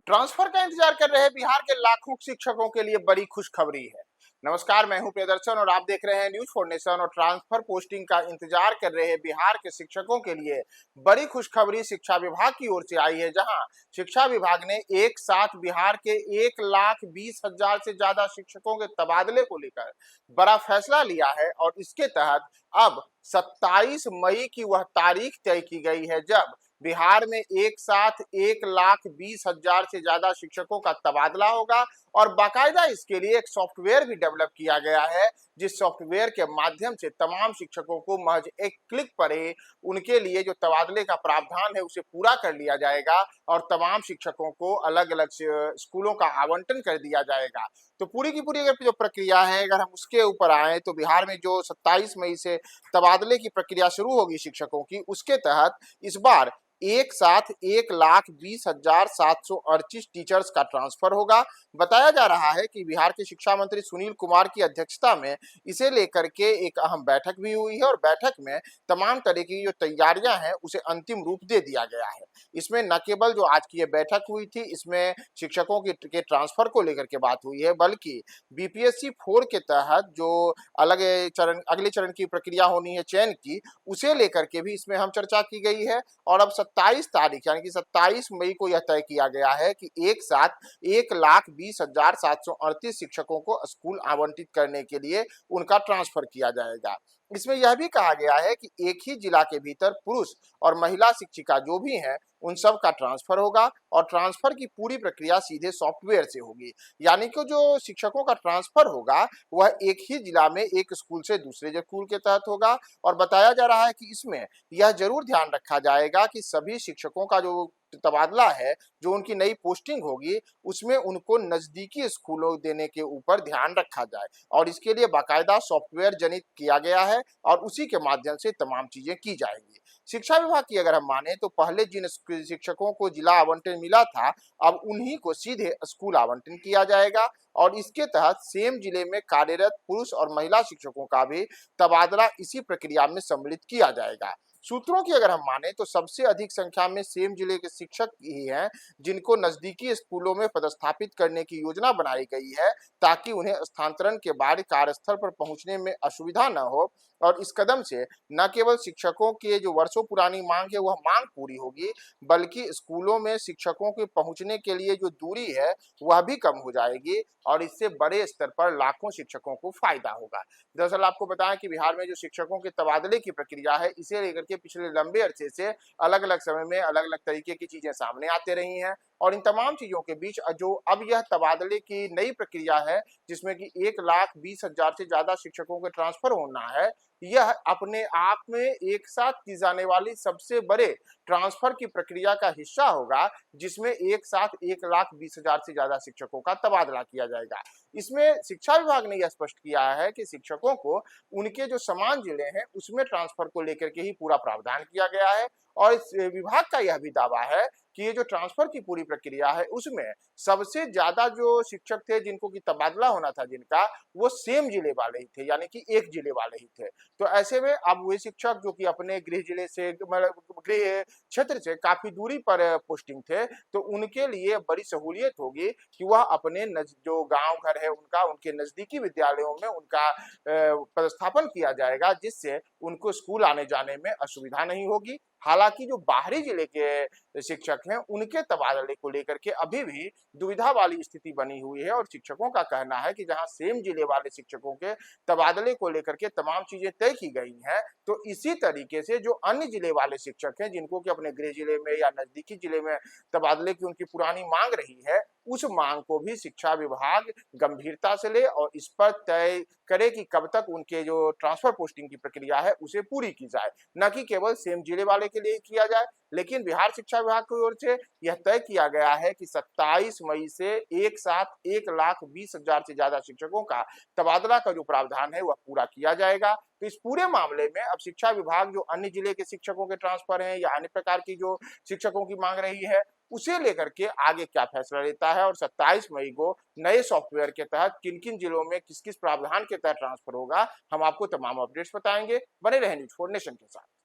Transfer का इंतजार कर रहे बिहार के लाखों शिक्षकों के लिए बड़ी खुशखबरी है। नमस्कार, मैं हूं प्रियदर्शन और आप देख रहे हैं न्यूज फॉर नेशन। और ट्रांसफर पोस्टिंग का इंतजार कर रहे बिहार के शिक्षकों के लिए बड़ी खुशखबरी शिक्षा विभाग की ओर से आई है, जहां शिक्षा विभाग ने एक साथ बिहार के 1,20,000 से ज्यादा शिक्षकों के तबादले को लेकर बड़ा फैसला लिया है। और इसके तहत अब 27 मई की वह तारीख तय की गई है जब बिहार में एक साथ 1,20,000 से ज्यादा शिक्षकों का तबादला होगा। और बाकायदा इसके लिए एक सॉफ्टवेयर भी डेवलप किया गया है, जिस सॉफ्टवेयर के माध्यम से तमाम शिक्षकों को महज एक क्लिक पर ही उनके लिए जो तबादले का प्रावधान है उसे पूरा कर लिया जाएगा और तमाम शिक्षकों को अलग अलग स्कूलों का आवंटन कर दिया जाएगा। तो पूरी की पूरी अगर जो प्रक्रिया है, अगर हम उसके ऊपर आए तो बिहार में जो 27 मई से तबादले की प्रक्रिया शुरू होगी शिक्षकों की, उसके तहत इस बार एक साथ 1,20,738 टीचर्स का ट्रांसफर होगा। बताया जा रहा है कि बिहार के शिक्षा मंत्री सुनील कुमार की अध्यक्षता में इसे लेकर के एक अहम बैठक भी हुई है और बैठक में तमाम तरह की जो तैयारियां हैं उसे अंतिम रूप दे दिया गया है। इसमें न केवल जो आज की ये बैठक हुई थी, इसमें शिक्षकों के ट्रांसफर को लेकर के बात हुई है, बल्कि बीपीएससी 4 के तहत जो अलग चरण अगले चरण की प्रक्रिया होनी है चयन की, उसे लेकर के भी इसमें हम चर्चा की गई है। और अब 27 तारीख यानी कि 27 मई को यह तय किया गया है कि एक साथ 1,20,738 शिक्षकों को स्कूल आवंटित करने के लिए उनका ट्रांसफर किया जाएगा। इसमें यह भी कहा गया है कि एक ही जिला के भीतर पुरुष और महिला शिक्षिका जो भी हैं उन सब का ट्रांसफर होगा और ट्रांसफर की पूरी प्रक्रिया सीधे सॉफ्टवेयर से होगी। यानी कि जो शिक्षकों का ट्रांसफर होगा वह एक ही जिला में एक स्कूल से दूसरे स्कूल के तहत होगा। और बताया जा रहा है कि इसमें यह जरूर ध्यान रखा जाएगा कि सभी शिक्षकों का जो तबादला है, जो उनकी नई पोस्टिंग होगी, उसमें उनको नजदीकी स्कूलों देने के ऊपर ध्यान रखा जाए। और इसके लिए बाकायदा सॉफ्टवेयर जनित किया गया है और उसी के माध्यम से तमाम चीजें की जाएंगी। शिक्षा विभाग की अगर हम माने तो पहले जिन शिक्षकों को जिला आवंटन मिला था, अब उन्हीं को सीधे स्कूल आवंटन किया जाएगा। और इसके तहत सेम जिले में कार्यरत पुरुष और महिला शिक्षकों का भी तबादला इसी प्रक्रिया में सम्मिलित किया जाएगा। सूत्रों की अगर हम माने तो सबसे अधिक संख्या में सेम जिले के शिक्षक ही हैं जिनको नजदीकी स्कूलों में पदस्थापित करने की योजना बनाई गई है, ताकि उन्हें स्थानांतरण के बाद कार्यस्थल पर पहुंचने में असुविधा न हो। और इस कदम से न केवल शिक्षकों के जो वर्षों पुरानी मांग है वह मांग पूरी होगी, बल्कि स्कूलों में शिक्षकों के पहुंचने के लिए जो दूरी है वह भी कम हो जाएगी और इससे बड़े स्तर पर लाखों शिक्षकों को फायदा होगा। दरअसल आपको बताएं कि बिहार में जो शिक्षकों के तबादले की प्रक्रिया है, इसे लेकर के पिछले लंबे अरसे से अलग अलग समय में अलग अलग तरीके की चीजें सामने आते रही हैं। और इन तमाम चीजों के बीच जो अब यह तबादले की नई प्रक्रिया है, जिसमें कि 1,20,000 से ज्यादा शिक्षकों के ट्रांसफर होना है, यह अपने आप में एक साथ की जाने वाली सबसे बड़े ट्रांसफर की प्रक्रिया का हिस्सा होगा, जिसमें एक साथ 1,20,000 से ज्यादा शिक्षकों का तबादला किया जाएगा। इसमें शिक्षा विभाग ने यह स्पष्ट किया है कि शिक्षकों को उनके जो समान जिले हैं उसमें ट्रांसफर को लेकर के ही पूरा प्रावधान किया गया है। और इस विभाग का यह भी दावा है कि ये जो ट्रांसफर की पूरी प्रक्रिया है उसमें सबसे ज्यादा जो शिक्षक थे जिनको की तबादला होना था जिनका, वो सेम जिले वाले ही थे, यानी कि एक जिले वाले ही थे। तो ऐसे में अब वे शिक्षक जो कि अपने गृह जिले से मतलब गृह क्षेत्र से काफी दूरी पर पोस्टिंग थे, तो उनके लिए बड़ी सहूलियत होगी कि वह अपने जो गांव घर है उनका उनके नजदीकी विद्यालयों में उनका पदस्थापन किया जाएगा, जिससे उनको स्कूल आने जाने में असुविधा नहीं होगी। हालांकि जो बाहरी जिले के शिक्षक हैं उनके तबादले को लेकर के अभी भी दुविधा वाली स्थिति बनी हुई है और शिक्षकों का कहना है कि जहां सेम जिले वाले शिक्षकों के तबादले को लेकर के तमाम चीजें तय की गई हैं, तो इसी तरीके से जो अन्य जिले वाले शिक्षक हैं जिनको कि अपने गृह जिले में या नजदीकी जिले में तबादले की उनकी पुरानी मांग रही है, उस मांग को भी शिक्षा विभाग गंभीरता से ले और इस पर तय करे कि कब तक उनके जो ट्रांसफर पोस्टिंग की प्रक्रिया है उसे पूरी की जाए, न कि केवल सेम जिले वाले के लिए किया जाए। लेकिन बिहार शिक्षा विभाग की ओर से यह तय किया गया है कि 27 मई से एक साथ 1,20,000 से ज्यादा शिक्षकों का तबादला का जो प्रावधान है वह पूरा किया जाएगा। तो इस पूरे मामले में अब शिक्षा विभाग जो अन्य जिले के शिक्षकों के ट्रांसफर हैं या अन्य प्रकार की जो शिक्षकों की मांग रही है उसे लेकर के आगे क्या फैसला लेता है और 27 मई को नए सॉफ्टवेयर के तहत किन किन जिलों में किस किस प्रावधान के तहत ट्रांसफर होगा, हम आपको तमाम अपडेट्स बताएंगे। बने रहें न्यूज 4 नेशन के साथ।